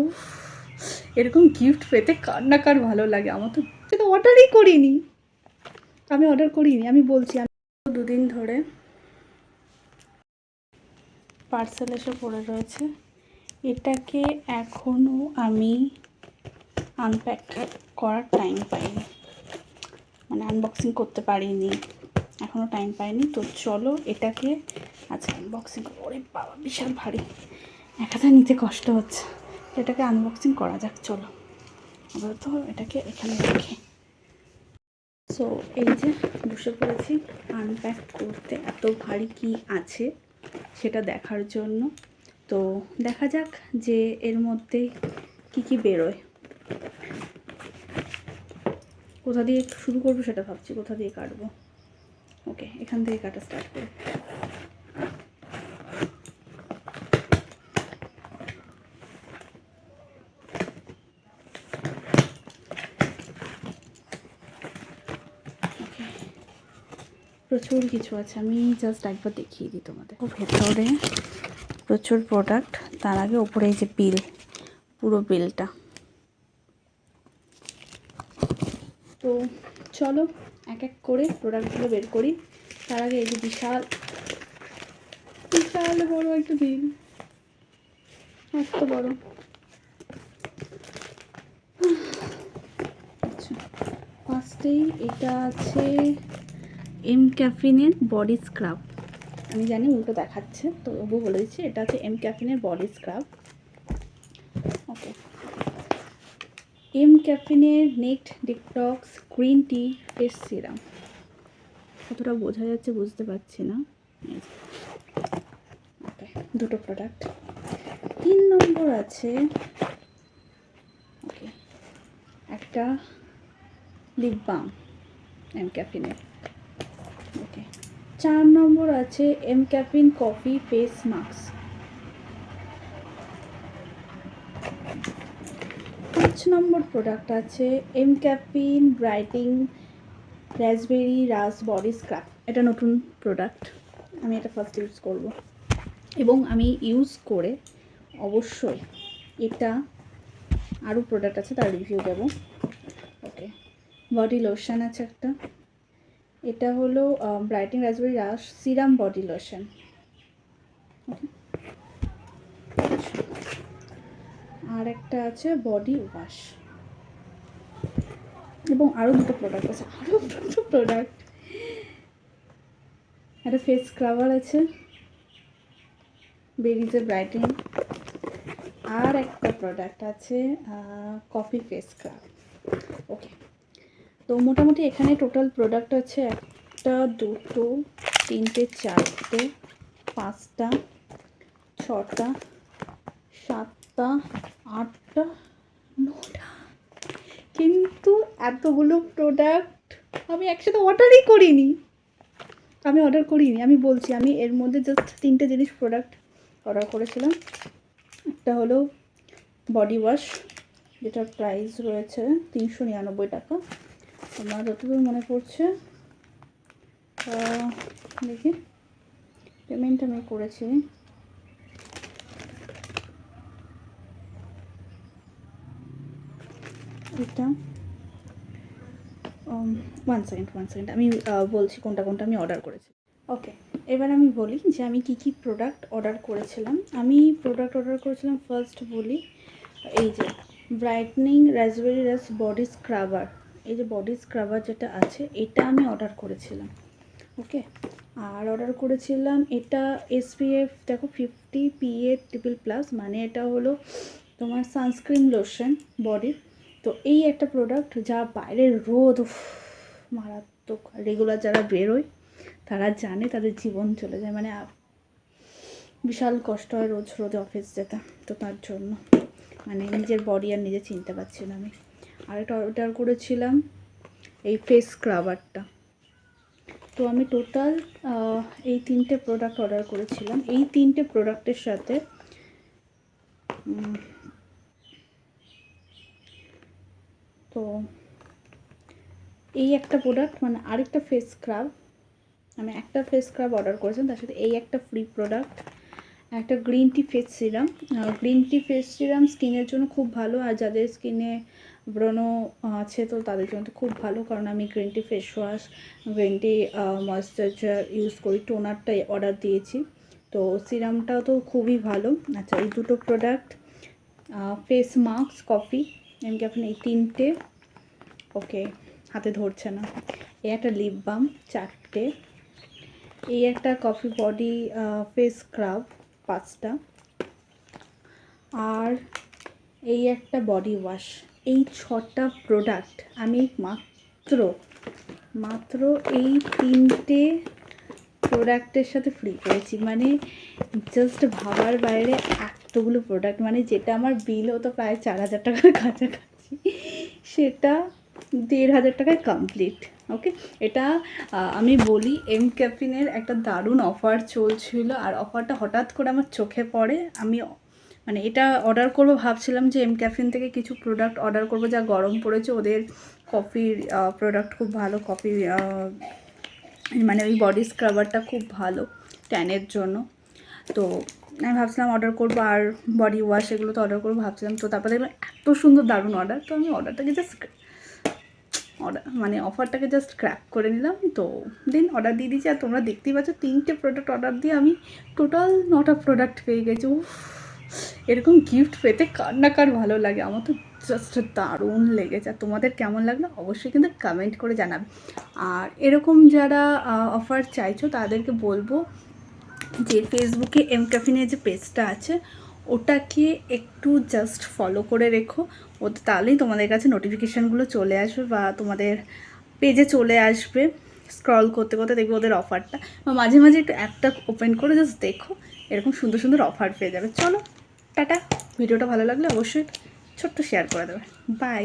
উফ, এরকম গিফট পেতে কার না কার ভালো লাগে। আমার তো সেটা অর্ডারই করিনি, আমি বলছি। আমি 2 দিন ধরে পার্সেল এসে পড়ে রয়েছে। এটাকে এখনও আমি আনপ্যাক করার টাইম পাইনি, মানে আনবক্সিং করতে পারিনি, এখনও টাইম পাইনি। তো চলো এটাকে আজকে আনবক্সিং করবো। ওরে বাবা, বিশাল ভারী, একাটা নিতে কষ্ট হচ্ছে। এটাকে আনবক্সিং করা যাক, চলো। আপাতত এটাকে এখানে রাখি। সো এই যে বসে পড়েছি আনপ্যাক করতে, এত ভারী কি আছে সেটা দেখার জন্য। তো দেখা যাক যে এর মধ্যে কি কি বেরোয়। কোথা দিয়ে শুরু করবো সেটা ভাবছি, কোথা দিয়ে কাটবো। ওকে, এখান থেকে কাটা স্টার্ট করি। প্রচুর কিছু আছে, আমি জাস্ট একবার দেখিয়ে দিই তোমাদের। ভেতরে প্রচুর প্রোডাক্ট, তার আগে ওপরে এই যে বিল, পুরো বিলটা। তো চলো এক এক করে প্রোডাক্টগুলো বের করি। তার আগে এই যে বিশাল বিশাল বড় একটা বিল, এত বড়। আচ্ছা, ফার্স্টেই এটা আছে এম ক্যাফিনের বডি স্ক্রাব। আমি জানি উল্টো দেখাচ্ছে, তো তবু বলে দিচ্ছি, এটা আছে এম ক্যাফিনের বডি স্ক্রাব। ওকে, এম ক্যাফিনের naked detox green tea face serum. কতটা বোঝা যাচ্ছে বুঝতে পারছি না। ওকে, দুটো প্রোডাক্ট। 3 নম্বর আছে ওকে একটা লিপ বাম এম ক্যাফিনের। ওকে, 4 নম্বর আছে M caffeine coffee face mask. 5 নম্বর প্রোডাক্ট আছে এম ক্যাফিন ব্রাইটিং রাসবেরি রাস বডি স্ক্রাব। এটা নতুন প্রোডাক্ট, আমি এটা ফার্স্ট ইউজ করব এবং আমি ইউজ করে অবশ্যই এটা আরও প্রোডাক্ট আছে তার রিভিউ দেবো। ওকে, বডি লোশন আছে একটা, এটা হলো ব্রাইটিং রাসবেরি রাস সিরাম বডি লোশন। ওকে, আর একটা আছে বডি ওয়াশ, এবং আরও দুটো প্রোডাক্ট আছে, একটা ফেস স্ক্রাবার আছে বেরিজে ব্রাইটিং, আর একটা প্রোডাক্ট আছে কফি ফেস স্ক্রাব। ওকে, তো মোটামুটি এখানে টোটাল প্রোডাক্ট আছে 1 2 3 4 5 6 7 8 9টা। কিন্তু এতগুলো প্রোডাক্ট আমি একসাথে অর্ডারই করিনি, আমি বলছি। আমি এর মধ্যে জাস্ট 3টে জিনিস প্রোডাক্ট অর্ডার করেছিলাম। একটা হলো বডি ওয়াশ, যেটার প্রাইস রয়েছে 399 টাকা। আমার যতদূর মনে পড়ছে, দেখি পেমেন্ট আমি করেছি। এটা 1 সেকেন্ড আমি বলছি কোনটা কোনটা আমি অর্ডার করেছি। ওকে, এবার আমি বলি যে আমি কি কি প্রোডাক্ট অর্ডার করেছিলাম। আমি প্রোডাক্ট অর্ডার করেছিলাম, ফার্স্ট বলি এই যে ব্রাইটনিং রাসবেরি রাস বডি স্ক্রাবার। এই যে বডি স্ক্রাবার যেটা আছে এটা আমি অর্ডার করেছিলাম। ওকে, আর অর্ডার করেছিলাম এটা SPF দেখো 50 PA ++, মানে এটা হলো তোমার সানস্ক্রিন লোশন বডির। তো এই একটা প্রোডাক্ট যা বাইরের রোদ মারাত্মক, রেগুলার যারা বেরোয় তারা জানে তাদের জীবন চলে যায়, মানে বিশাল কষ্ট হয় রোজ রোদে অফিস যেতে। তো তার জন্য মানে নিজের বডি আর নিজে চিনতে পারছি না আমি। আর একটা অর্ডার করেছিলাম এই ফেস স্ক্রাবারটা। তো আমি টোটাল এই 3টে প্রোডাক্ট অর্ডার করেছিলাম। এই 3টে প্রোডাক্টের সাথে তো এই একটা প্রোডাক্ট, মানে আরেকটা ফেস স্ক্রাব, আমি একটা ফেস স্ক্রাব অর্ডার করেছিলাম, তার সাথে এই একটা ফ্রি প্রোডাক্ট, একটা green tea face serum. Green tea face serum স্কিনের জন্য খুব ভালো, আর যাদের স্কিনে ব্রণ আছে তো তাদের জন্য তো খুব ভালো, কারণ আমি green tea face wash, green tea moisturiser use করি। টোনারটাই অর্ডার দিয়েছি, তো সিরামটাও তো খুবই ভালো। আচ্ছা, এই দুটো প্রোডাক্ট, ফেস মাস্ক, কফি, এমনি এখন এই তিনটে। ওকে, হাতে ধরছে না। এই একটা লিপ বাম 4টে, এই একটা কফি বডি ফেস স্ক্রাব 5টা, আর এই একটা বডি ওয়াশ। এই 6টা প্রোডাক্ট আমি মাত্র এই 3টে প্রোডাক্টের সাথে ফ্রি পেয়েছি। মানে জাস্ট ভাবার বাইরে এতগুলো প্রোডাক্ট, মানে যেটা আমার বিল হতো প্রায় 4,000 টাকার কাছাকাছি, সেটা 1,500 টাকায় কমপ্লিট। ওকে, এটা আমি বলি এম ক্যাফিনের একটা দারুণ অফার চলছিল, আর অফারটা হঠাৎ করে আমার চোখে পড়ে। আমি মানে এটা অর্ডার করব ভাবছিলাম যে এম ক্যাফিন থেকে কিছু প্রোডাক্ট অর্ডার করব, যা গরম পড়েছে। ওদের কফির প্রোডাক্ট খুব ভালো, কফি মানে ওই বডি স্ক্রাবারটা খুব ভালো ট্যানের জন্য। তো আমি ভাবছিলাম অর্ডার করবো, আর বডি ওয়াশ এগুলো তো অর্ডার করবো ভাবছিলাম। তো তারপরে দেখলাম এত সুন্দর দারুণ অর্ডার, তো আমি অর্ডারটাকে জাস্ট মানে অফারটাকে জাস্ট ক্র্যাক করে নিলাম। তো দেন অর্ডার দিয়ে দিয়েছি, আর তোমরা দেখতেই পাচ্ছ 3টে প্রোডাক্ট অর্ডার দিয়ে আমি টোটাল 9টা প্রোডাক্ট পেয়ে গেছি। এরকম গিফট পেতে কার না কার ভালো লাগে, আমার তো জাস্ট দারুণ লেগেছে। আর তোমাদের কেমন লাগলো অবশ্যই কিন্তু কমেন্ট করে জানাবে। আর এরকম যারা অফার চাইছো তাদেরকে বলবো যে ফেসবুকে এম ক্যাফিনের যে পেজটা আছে ওটাকে একটু জাস্ট ফলো করে রেখো, ওতে তাহলেই তোমাদের কাছে নোটিফিকেশানগুলো চলে আসবে বা তোমাদের পেজে চলে আসবে। স্ক্রল করতে করতে দেখবে ওদের অফারটা, বা মাঝে মাঝে একটু অ্যাপটা ওপেন করে জাস্ট দেখো, এরকম সুন্দর সুন্দর অফার পেয়ে যাবে। চলো টাটা, ভিডিওটা ভালো লাগলে অবশ্যই ছোট্ট শেয়ার করে দেবে। বাই।